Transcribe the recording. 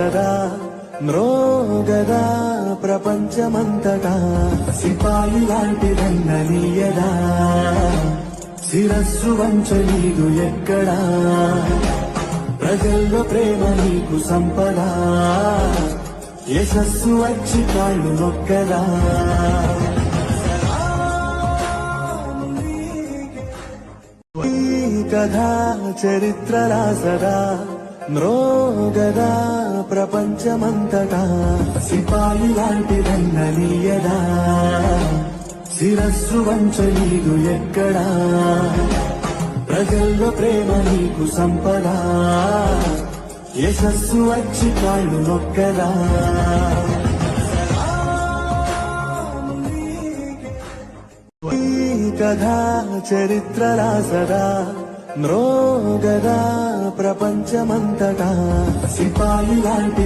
సదా మ్రోగదా ప్రపంచమంతటా సిపాయి లాంటి రంగనీయదా శిరస్సు వంచనీదు ఎక్కడా ప్రజల్లో ప్రేమ నీకు సంపద యశస్సు వచ్చి కాళ్ళు నొక్కదా కథా చరిత్రలా సదా మ్రోగదా ప్రపంచమంతటా సిపాయి లాంటి రంగనీయదా శిరస్సు వంచనీదు ఎక్కడా ప్రజల్లో ప్రేమ నీకు సంపద యశస్సు వచ్చి కాళ్ళు నొక్కదా కథా చరిత్రలా సదా మ్రోగదా ప్రపంచమంతటా సిపాయి లాంటి